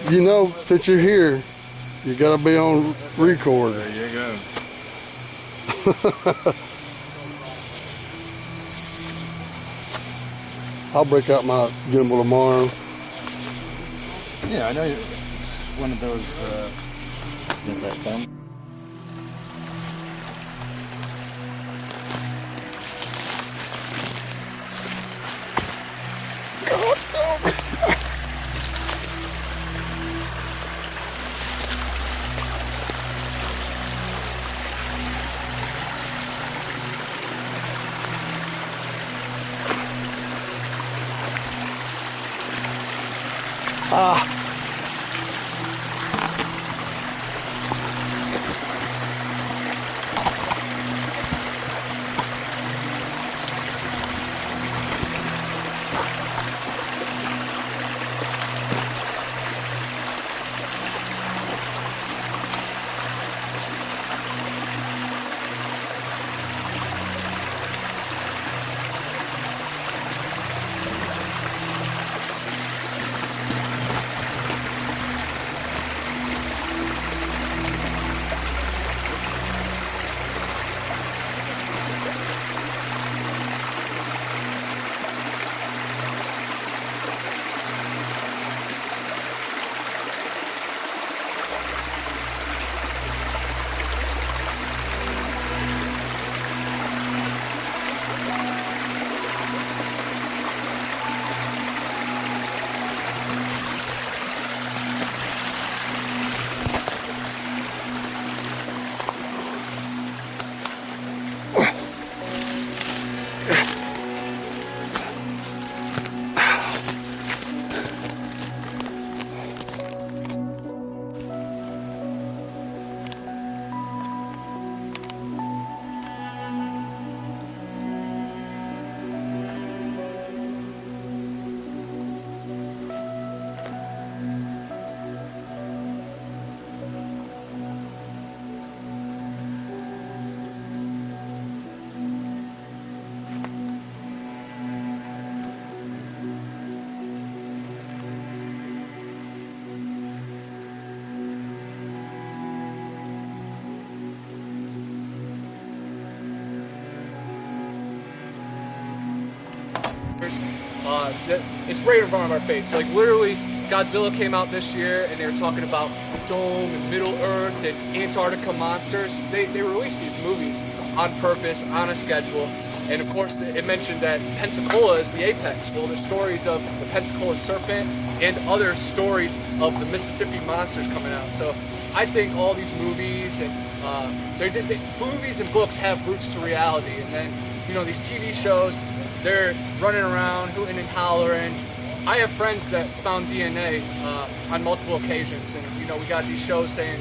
you know, since you're here, you gotta be on record. There you go. I'll break out my gimbal tomorrow. Yeah, I know it's one of those. Get that thumb. Ah. It's right in front of our face. Like literally, Godzilla came out this year, and they were talking about the dome and Middle Earth and Antarctica monsters. They released these movies on purpose, on a schedule, and of course it mentioned that Pensacola is the apex. Well, there's stories of the Pensacola serpent and other stories of the Mississippi monsters coming out. So I think all these movies and movies and books have roots to reality, and then these TV shows. They're running around, hooting and hollering. I have friends that found DNA on multiple occasions, and we got these shows saying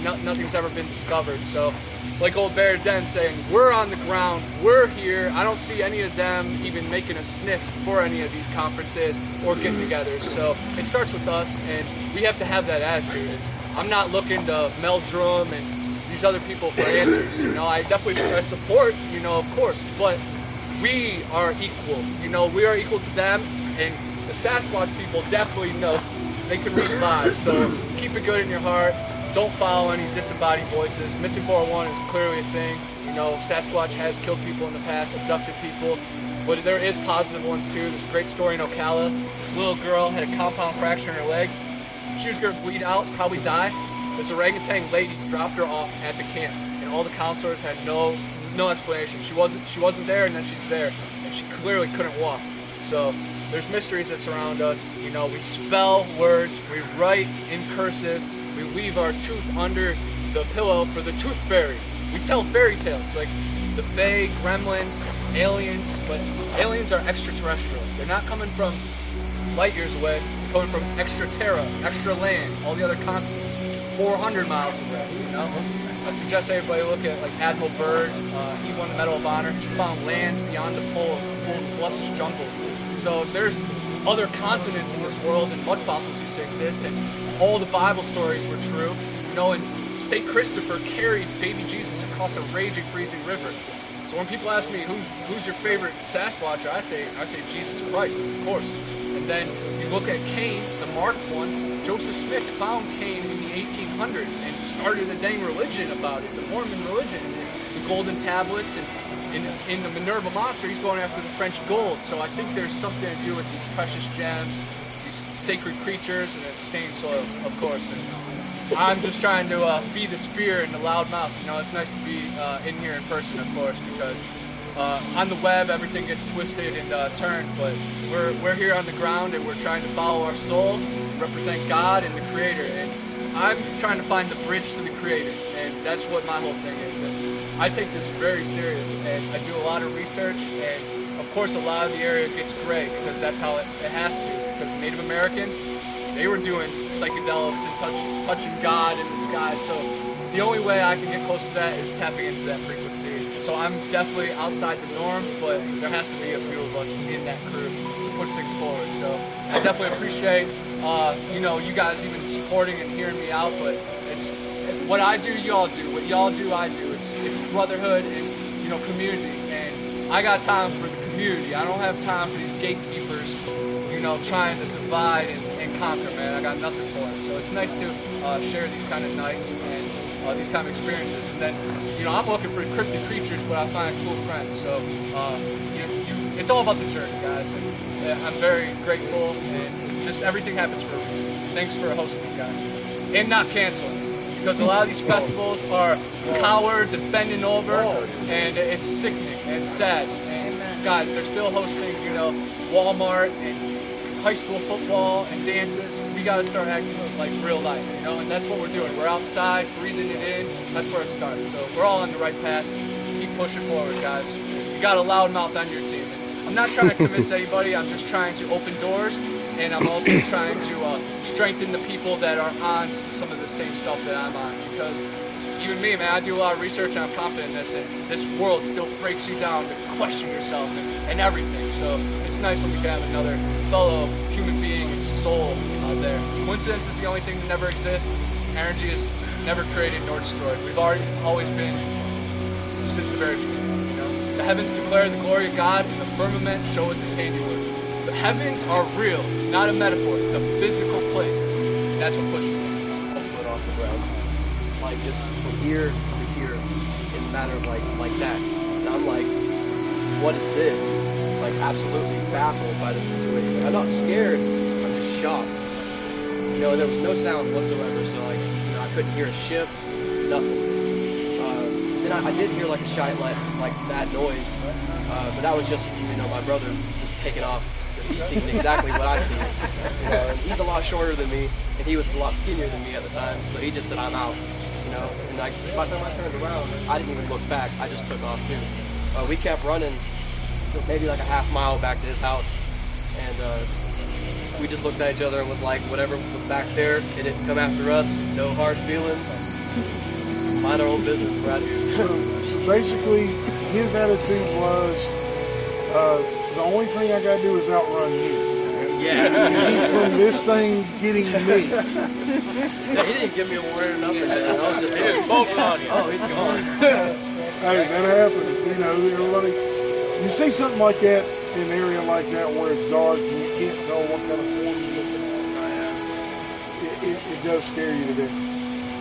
nothing's ever been discovered. So, like old Bear's Den saying, we're on the ground, we're here. I don't see any of them even making a sniff for any of these conferences or get-togethers. So it starts with us, and we have to have that attitude. I'm not looking to Meldrum and these other people for answers. I definitely support, of course, but we are equal. We are equal to them, and the Sasquatch people definitely know they can read live. So keep it good in your heart. Don't follow any disembodied voices. Missing 401 is clearly a thing. Sasquatch has killed people in the past, abducted people, but there is positive ones too. There's a great story in Ocala. This little girl had a compound fracture in her leg. She was gonna bleed out, probably die. This orangutan lady dropped her off at the camp, and all the counselors had no explanation. She wasn't there, and then she's there, and she clearly couldn't walk. So there's mysteries that surround us. We spell words, we write in cursive, we leave our tooth under the pillow for the tooth fairy. We tell fairy tales like the Fae, gremlins, aliens, but aliens are extraterrestrials. They're not coming from light years away. They're coming from extra terra, extra land, all the other continents, 400 miles away. I suggest everybody look at like Admiral Byrd. He won the Medal of Honor. He found lands beyond the poles, full of luscious jungles. So there's other continents in this world, and mud fossils used to exist, and all the Bible stories were true. And St. Christopher carried baby Jesus across a raging, freezing river. So when people ask me who's your favorite Sasquatcher, I say Jesus Christ, of course. And then you look at Cain, the marked one. Joseph Smith found Cain in the 1800s and started a dang religion about it, the Mormon religion. The golden tablets, and in the Minerva monster, he's going after the French gold. So I think there's something to do with these precious gems, these sacred creatures, and it's stained soil, of course. And I'm just trying to be the spear and the loud mouth. You know, it's nice to be in here in person, of course, because on the web everything gets twisted and turned, but we're here on the ground and we're trying to follow our soul, represent God and the Creator. And I'm trying to find the bridge to the Creator, and that's what my whole thing is. And I take this very serious, and I do a lot of research, and of course a lot of the area gets gray because that's how it has to, because Native Americans, they were doing psychedelics and touching God in the sky. So the only way I can get close to that is tapping into that frequency. So I'm definitely outside the norm, but there has to be a few of us in that crew to push things forward. So I definitely appreciate you guys even supporting and hearing me out. But it's what I do, y'all do. What y'all do, I do. It's brotherhood and community. And I got time for the community. I don't have time for these gatekeepers, trying to divide and conquer, man. I got nothing for it. So it's nice to share these kind of nights and these kind of experiences. And then, I'm looking for cryptic creatures, but I find cool friends. So it's all about the journey, guys. And I'm very grateful, and just everything happens for a reason. Thanks for hosting, guys. And not canceling. Because a lot of these festivals are cowards and bending over, and it's sickening and it's sad. And guys, they're still hosting, Walmart and high school football and dances. We gotta start acting like real life, and that's what we're doing. We're outside, breathing it in. That's where it starts. So we're all on the right path. Keep pushing forward, guys. You got a loud mouth on your team. I'm not trying to convince anybody. I'm just trying to open doors, and I'm also trying to strengthen the people that are on to some of the same stuff that I'm on. Because even me, man, I do a lot of research, and I'm confident in this, and this world still breaks you down to question yourself and everything. So it's nice when we can have another fellow human being and soul out there. Coincidence is the only thing that never exists. Energy is never created nor destroyed. We've always been since the very beginning. The heavens declare the glory of God, and the firmament showeth his handiwork. The heavens are real. It's not a metaphor. It's a physical place. And that's what pushes me. Foot off the ground. Like just from here to here in a matter of like that. And I'm like, what is this? Like absolutely baffled by the situation. I'm not scared, I'm just shocked. There was no sound whatsoever, so I couldn't hear a shift, nothing. Then I did hear like a shine light, like that noise, but that was just, my brother just taking off. He's seen exactly what I've seen. And he's a lot shorter than me, and he was a lot skinnier than me at the time, so he just said, I'm out. And by the time I turned around, I didn't even look back. I just took off too. We kept running, maybe like a half mile back to his house, and we just looked at each other and was like, whatever was back there, it didn't come after us. No hard feelings. Mind our own business, right? So basically, his attitude was, the only thing I gotta do is outrun you. Yeah. Keep from this thing getting me. Yeah, he didn't give me a warning or nothing. I was just like, oh, he's gone. Hey, that happens. Everybody. You see something like that in an area like that where it's dark and you can't tell what kind of form you're looking at. It does scare you to death.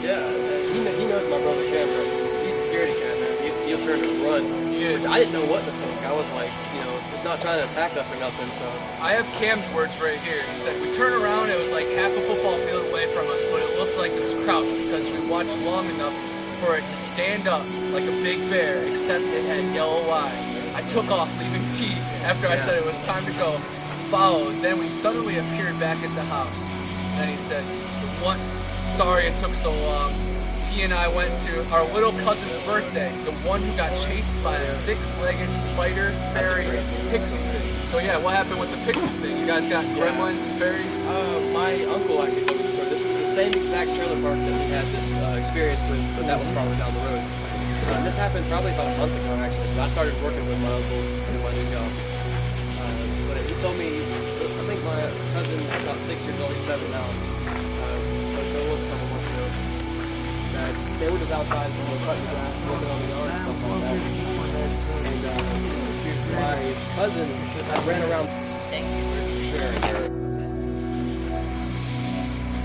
Yeah, he knows my brother Cameron. He's a scaredy cat, man. He'll turn and run. Which I didn't know what to think. I was like, he's not trying to attack us or nothing, so. I have Cam's words right here. He said, we turned around, it was like half a football field away from us, but it looked like it was crouched because we watched long enough for it to stand up like a big bear, except it had yellow eyes. I took off, leaving T after I said it was time to go. Followed, then we suddenly appeared back at the house. And then he said, sorry it took so long. T and I went to our little cousin's birthday, the one who got chased by a six-legged spider fairy pixie thing. So yeah, what happened with the pixie thing? You guys got gremlins and fairies? My uncle actually told me the story. This is the same exact trailer park that we had this experience with, but that was probably down the road. This happened probably about a month ago, actually. I started working with my uncle in my new job. But he told me, I think my cousin is about 6 years old, he's 7 now. But it was a couple months ago. That they were just outside, cutting grass, working on the yard, and stuff like that. And my cousin, I ran around. Thank you for sharing her.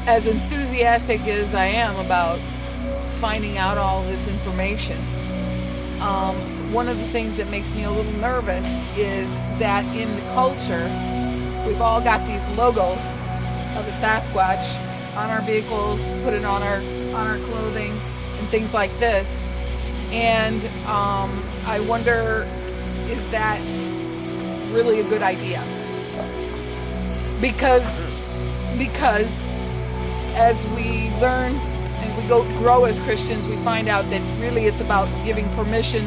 as enthusiastic as I am about finding out all this information, one of the things that makes me a little nervous is that in the culture, we've all got these logos of the Sasquatch on our vehicles, put it on our clothing and things like this. And I wonder, is that really a good idea? Because as we learn and we grow as Christians, we find out that really it's about giving permission.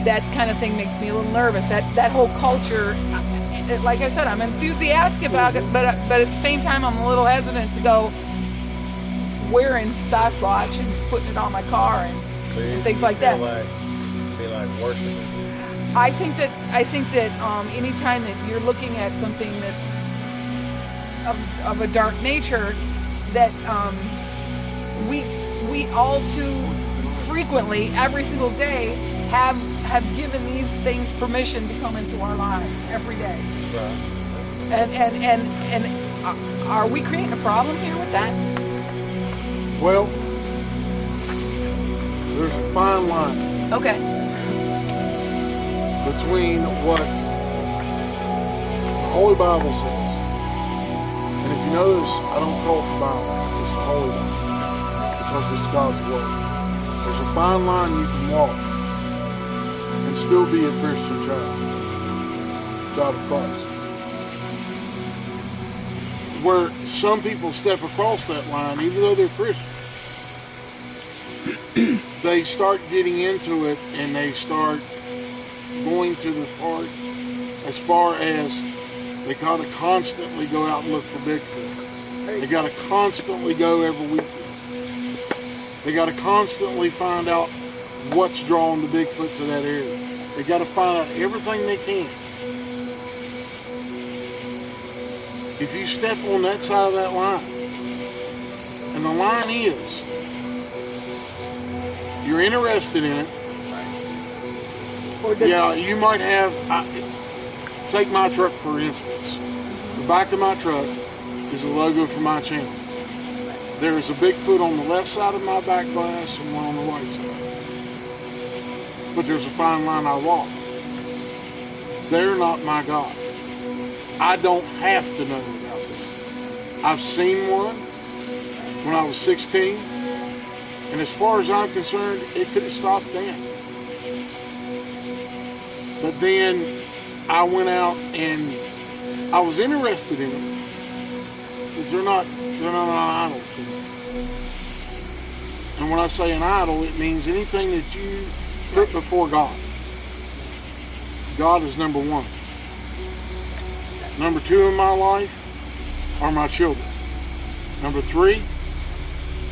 That kind of thing makes me a little nervous. That whole culture, like I said, I'm enthusiastic about it, but at the same time, I'm a little hesitant to go wearing Sasquatch and putting it on my car and things like that. Be like worshiping. I think that anytime that you're looking at something that's of a dark nature, that we all too frequently, every single day, have given these things permission to come into our lives every day. Right. And are we creating a problem here with that? Well, there's a fine line Okay. between what the Holy Bible says. And if you notice, I don't call it the Bible, it's the Holy Bible, because it's God's Word. There's a fine line you can walk and still be a Christian child of Christ. Where some people step across that line, even though they're Christian, they start getting into it and they start going to the part as far as they gotta constantly go out and look for Bigfoot. They gotta constantly go every weekend. They gotta constantly find out what's drawing the Bigfoot to that area. They gotta find out everything they can. If you step on that side of that line, and the line is, you're interested in it, yeah, you might have, take my truck for instance. The back of my truck is a logo for my channel. There is a Bigfoot on the left side of my back glass and one on the right side. But there's a fine line I walk. They're not my God. I don't have to know about them. I've seen one when I was 16, and as far as I'm concerned, it could have stopped then. But then I went out and I was interested in them. But they're not an idol to me. And when I say an idol, it means anything that you put before God. God is number one. Number two in my life are my children. Number three,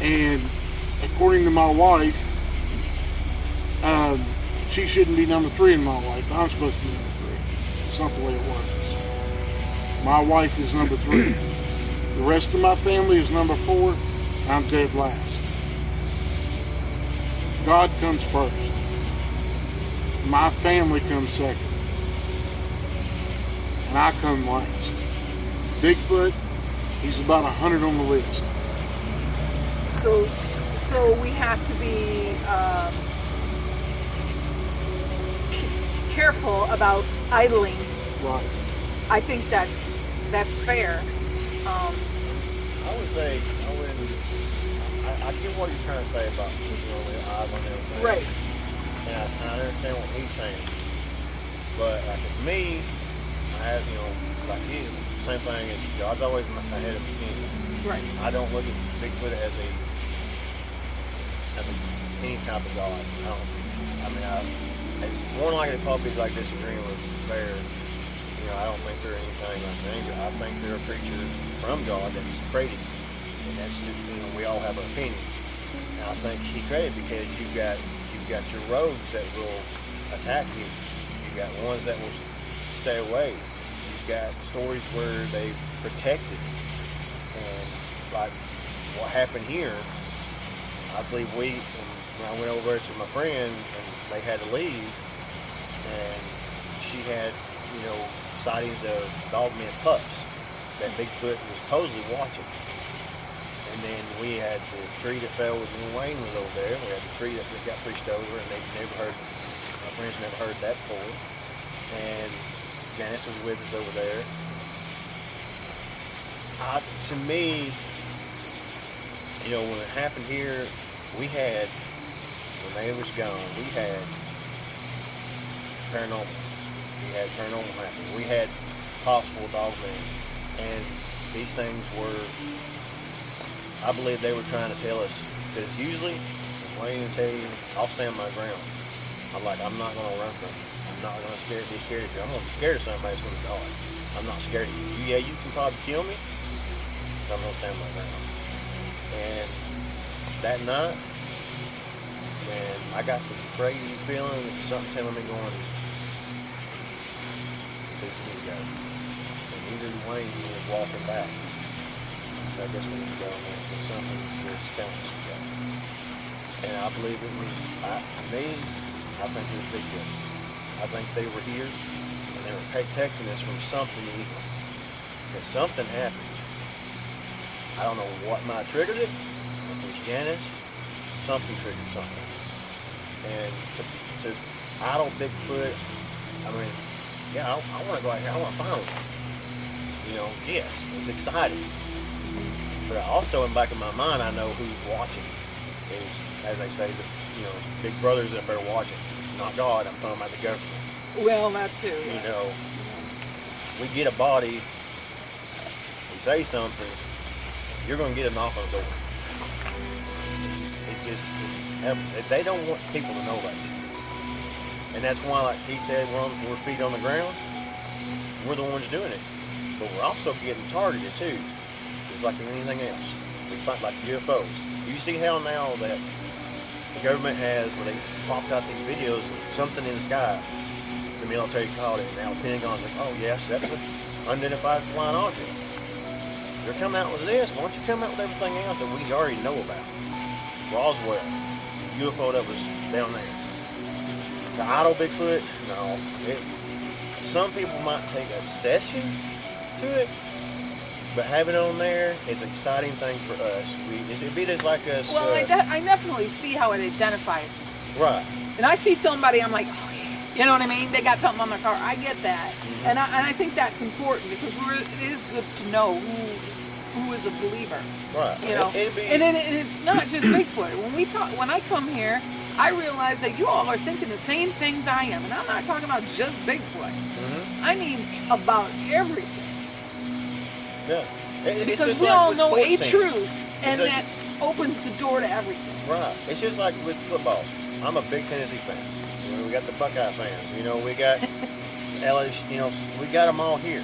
and according to my wife, she shouldn't be number three in my life. I'm supposed to be number three. It's not the way it works. My wife is number three. The rest of my family is number four. I'm dead last. God comes first. My family comes second. And I come last. Bigfoot, he's about 100 on the list. So we have to be careful about idling. Right. I think that's fair. I would say, I get what you're trying to say about idling and everything. Right. And I understand what he's saying. But like it's me, I have, like you, same thing as God's always ahead of the kingdom. Right. I don't look at Bigfoot as any type of God. More likely probably like disagreeing with bear. I don't think they're anything like an angel. I think they're a creature from God that's created. And that's just, we all have our opinions. And I think he created because you've got your rogues that will attack you. You've got ones that will stay away. You've got stories where they've protected. And like what happened here, I believe when I went over to my friend and they had to leave, and she had, sightings of dogmen pups. that Bigfoot was supposedly watching. And then we had the tree that fell when Wayne was over there. We had the tree that got pushed over, and my friends never heard that before. And Janice was with us over there. To me, when it happened here, when they was gone, we had paranormal. We had paranormal happening. We had possible dog man. And these things were, I believe they were trying to tell us, because usually, Wayne will tell you, I'll stand my ground. I'm not going to run from you. I'm not going to be scared of you. I'm going to be scared of somebody that's going to die. I'm not scared of you. Yeah, you can probably kill me, but I'm going to stand my ground. And that night, man, I got the crazy feeling that something telling me going, this need to go. And even Wayne was walking back. So I guess we need to go, man, because something's just telling us to go. And I believe it was, to me, I think it was Bigfoot. I think they were here, and they were protecting us from something evil. If something happened, I don't know what might have triggered it. If it was Janice, something triggered something. And to idle Bigfoot, I mean, yeah, I want to go out here. I want to find one. Yes, it's exciting. But also in the back of my mind, I know who's watching. Is, as they say, big brother's up there watching. Not God, I'm talking about the government. Well, that too. We get a body, we say something, you're going to get a knock on the door. It's just, they don't want people to know that. And that's why, like he said, we're feet on the ground. We're the ones doing it. But we're also getting targeted too. Just like anything else. We fight like UFOs. You see how now that the government has, where they popped out these videos of something in the sky. The military called it, and now the Pentagon's like, oh yes, that's an unidentified flying object. They're coming out with this. Why don't you come out with everything else that we already know about? Roswell, UFO that was down there. The idle Bigfoot, no. Some people might take obsession to it, but having it on there is an exciting thing for us. It'd be just like us. Well, I definitely see how it identifies. Right. And I see somebody, I'm like, oh yeah, you know what I mean? They got something on their car. I get that, Mm-hmm. and I think that's important because it is good to know who is a believer. Right. And it's not just Bigfoot. When I come here, I realize that you all are thinking the same things I am, and I'm not talking about just Bigfoot. Mm-hmm. I mean about everything. Yeah. Because we all know a truth, and that opens the door to everything. Right. It's just like with football. I'm a big Tennessee fan. We got the Buckeye fans. We got LSU. We got them all here.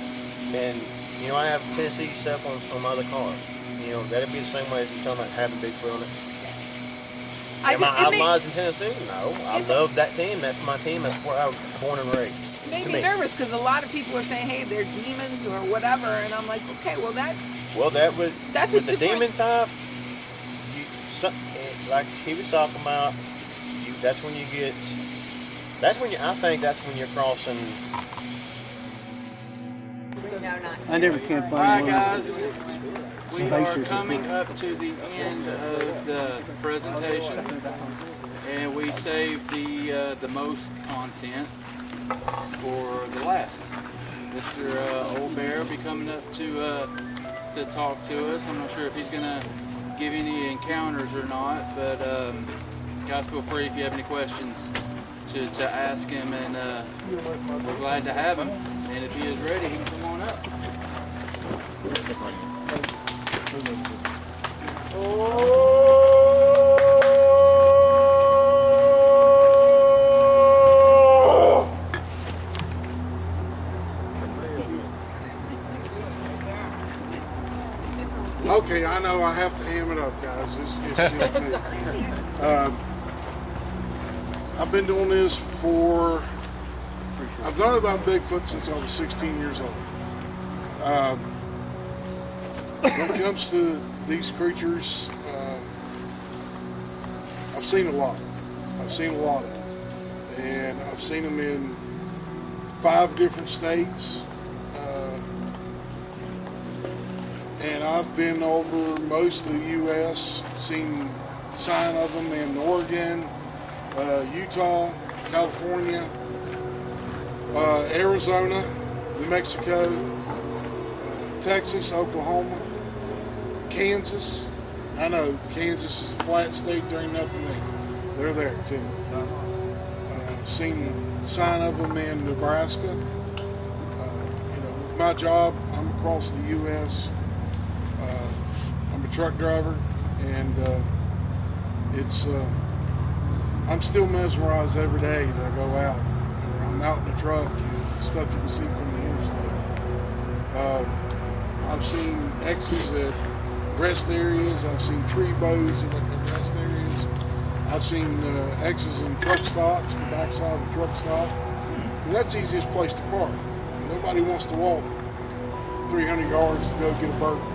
And I have Tennessee stuff on my other car. That'd be the same way as you talking about having Bigfoot on it. Am I outlaws in Tennessee? No. I love that team. That's my team. That's where I was born and raised. It made me nervous because a lot of people are saying, hey, they're demons or whatever. And I'm like, okay, well, that's with the demon type, like he was talking about, I think that's when you're crossing. I never can find one. Alright guys, we are coming up to the end of the presentation, and we saved the most content for the last. Mr. Old Bear will be coming up to talk to us. I'm not sure if he's gonna give any encounters or not, but guys, feel free if you have any questions to ask him, and we're glad to have him. And if he is ready, he can come on up. Okay, I know I have to ham it up, guys. It's just me. I've been doing this I've known about Bigfoot since I was 16 years old. When it comes to these creatures, I've seen a lot. I've seen a lot of them. And I've seen them in 5 different states. I've been over most of the U.S., seen sign of them in Oregon, Utah, California, Arizona, New Mexico, Texas, Oklahoma, Kansas. I know Kansas is a flat state, there ain't nothing there. They're there too. Seen sign of them in Nebraska. With my job, I'm across the U.S. I'm a truck driver, and I'm still mesmerized every day that I go out. I'm out in the truck, stuff you can see from the interstate. I've seen X's at rest areas. I've seen tree bows at rest areas. I've seen X's in truck stops, the backside of a truck stop. And that's the easiest place to park. Nobody wants to walk 300 yards to go get a burger.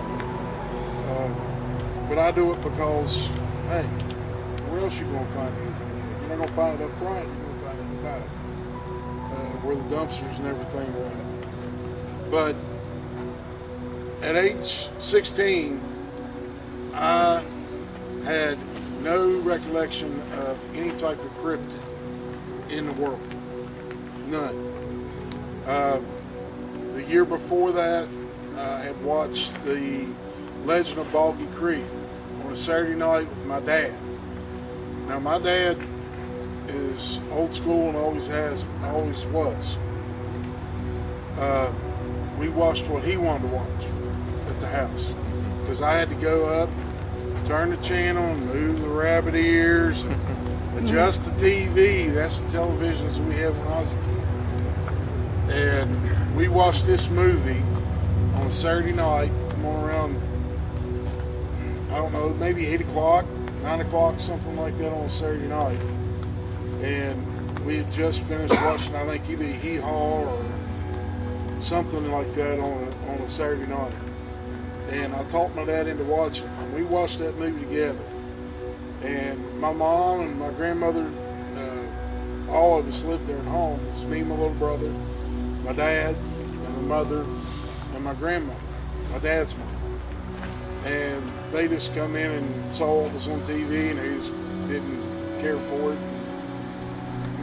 But I do it because, hey, where else you going to find anything? You're not going to find it up front, you're going to find it in the back, where the dumpsters and everything are at. But at age 16, I had no recollection of any type of cryptid in the world. None. The year before that, I had watched the Legend of Boggy Creek on a Saturday night with my dad. Now, my dad is old school and always was. We watched what he wanted to watch at the house, because I had to go up, turn the channel, and move the rabbit ears, and adjust the TV. That's the televisions we had when I was a kid. And we watched this movie on a Saturday night, come on around, I don't know, maybe 8 o'clock, 9 o'clock, something like that on a Saturday night. And we had just finished watching, I think, either Hee-Haw or something like that on a Saturday night. And I talked my dad into watching it. And we watched that movie together. And my mom and my grandmother, all of us lived there at home. It was me, my little brother, my dad, and my mother, and my grandmother, my dad's mom. And they just come in and saw what was on TV, and they just didn't care for it.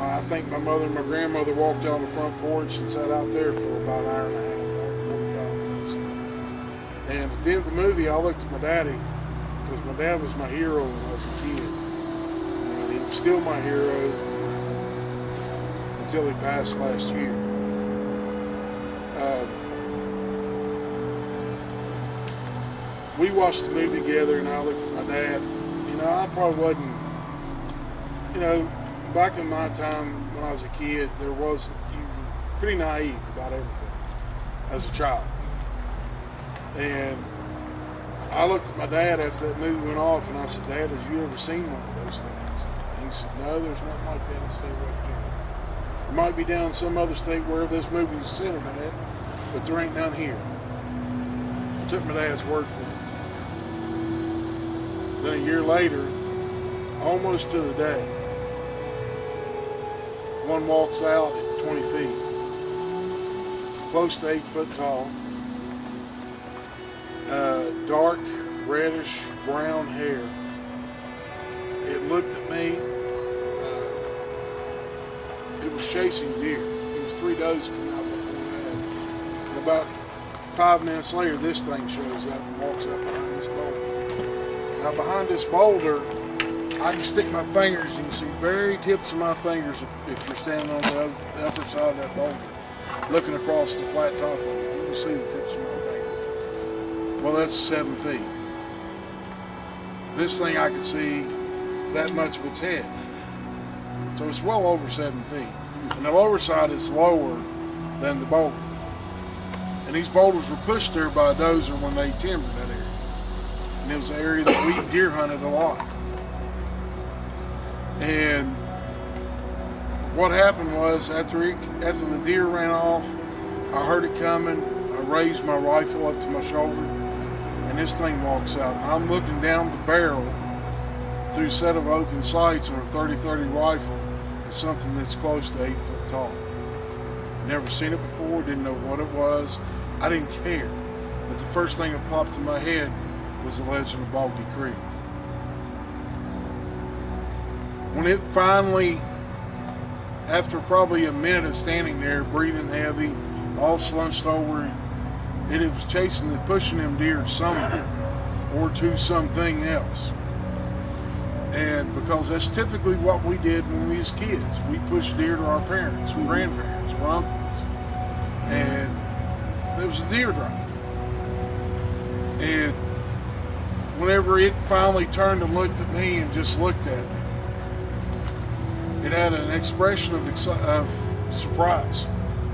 I think my mother and my grandmother walked out on the front porch and sat out there for about an hour and a half, 45 minutes. And at the end of the movie, I looked at my daddy, because my dad was my hero when I was a kid. And he was still my hero until he passed last year. We watched the movie together, and I looked at my dad. I probably wasn't, back in my time when I was a kid, you were pretty naive about everything as a child. And I looked at my dad after that movie went off, and I said, "Dad, have you ever seen one of those things?" And he said, "No, there's nothing like that in the state right here. It might be down in some other state where this movie is centered at, but there ain't none here." I took my dad's word for it. Then a year later, almost to the day, one walks out at 20 feet, close to 8 foot tall, dark, reddish, brown hair. It looked at me. It was chasing deer. It was 3 does coming out before that. And about 5 minutes later, this thing shows up and walks up behind this boulder. Now, behind this boulder, I can stick my fingers. You can see very tips of my fingers if you're standing on the upper side of that boulder, looking across the flat top of it. You can see the tips of my fingers. Well, that's 7 feet. This thing, I could see that much of its head. So it's well over 7 feet. And the lower side is lower than the boulder. And these boulders were pushed there by a dozer when they timbered that area. And it was an area that we deer hunted a lot. And what happened was, after the deer ran off, I heard it coming. I raised my rifle up to my shoulder, and this thing walks out. And I'm looking down the barrel through a set of open sights on a 30-30 rifle at something that's close to 8 foot tall. Never seen it before, didn't know what it was. I didn't care. but the first thing that popped in my head was the legend of Boggy Creek. When it finally, after probably a minute of standing there, breathing heavy, all slunched over, it was chasing and pushing them deer somewhere or to something else. And because that's typically what we did when we was kids. We pushed deer to our parents, grandparents, or uncles. And there was a deer drive. And whenever it finally turned and looked at me and just looked at me, it had an expression of surprise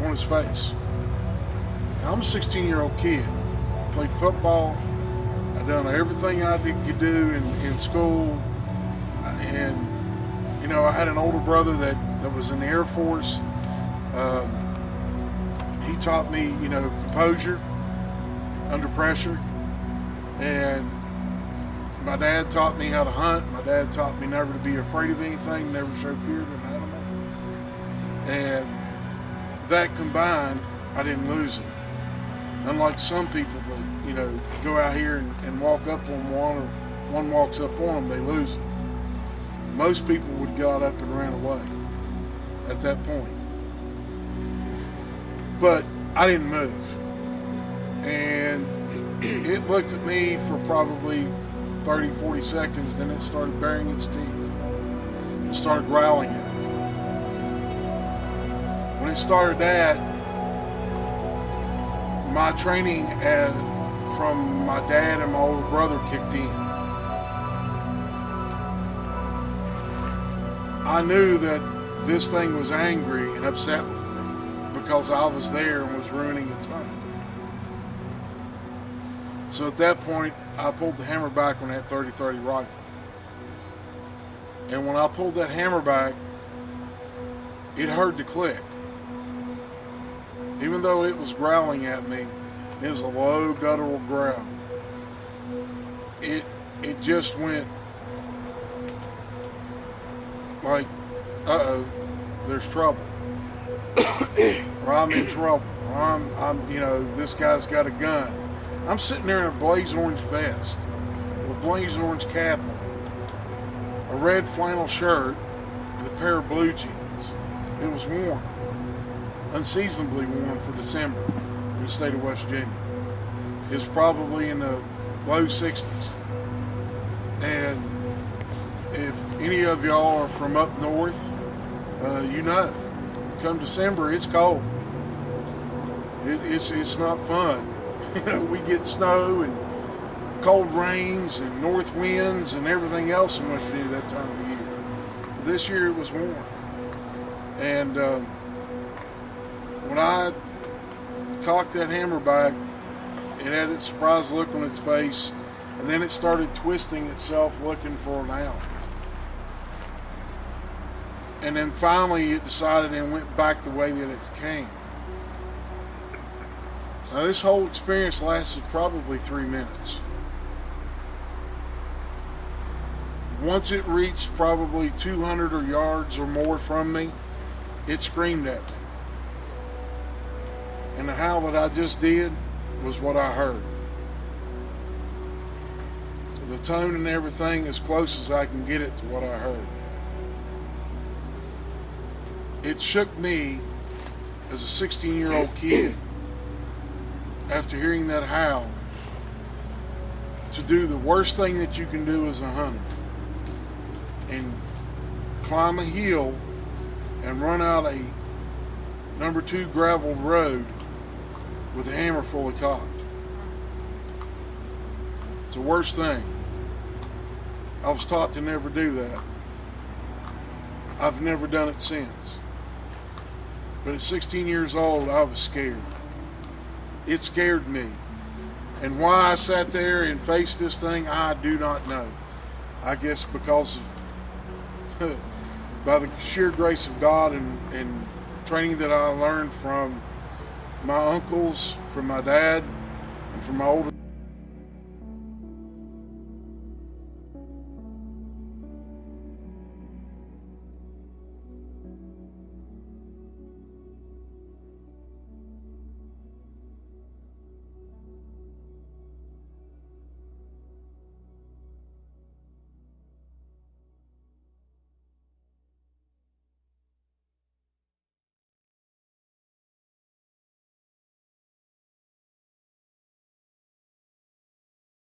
on his face. Now, I'm a 16-year-old kid. Played football. I done everything I could do in school. And, you know, I had an older brother that was in the Air Force. He taught me, you know, composure under pressure. And my dad taught me how to hunt. My dad taught me never to be afraid of anything, never show fear to an animal. And that combined, I didn't lose it. Unlike some people that, you know, go out here and walk up on one, or one walks up on them, they lose it. Most people would have got up and ran away at that point. But I didn't move. And it looked at me for probably 30, 40 seconds, then it started baring its teeth. It started growling at me. When it started that, my training from my dad and my older brother kicked in. I knew that this thing was angry and upset with me because I was there and was ruining its hunt. So at that point, I pulled the hammer back on that 30-30 rifle. And when I pulled that hammer back, it heard the click. Even though it was growling at me, it was a low guttural growl. It just went like, uh-oh, there's trouble. Or I'm in trouble. Or I'm, you know, this guy's got a gun. I'm sitting there in a blaze orange vest with a blaze orange cap on, a red flannel shirt, and a pair of blue jeans. It was warm, unseasonably warm for December in the state of West Virginia. It was probably in the low 60s. And if any of y'all are from up north, you know, come December, it's cold. It's not fun. You know, we get snow and cold rains and north winds and everything else in West Virginia that time of the year. This year it was warm. And when I cocked that hammer back, it had its surprised look on its face, and then it started twisting itself looking for an out. And then finally it decided and went back the way that it came. Now this whole experience lasted probably 3 minutes. Once it reached probably 200 or yards or more from me, it screamed at me. And the howl that I just did was what I heard. The tone and everything as close as I can get it to what I heard. It shook me as a 16-year-old kid after hearing that howl to do the worst thing that you can do as a hunter and climb a hill and run out a number 2 graveled road with a hammer fully cocked. It's the worst thing. I was taught to never do that. I've never done it since. But at 16 years old, I was scared. It scared me. And why I sat there and faced this thing, I do not know. I guess because of, by the sheer grace of God and training that I learned from my uncles, from my dad, and from my older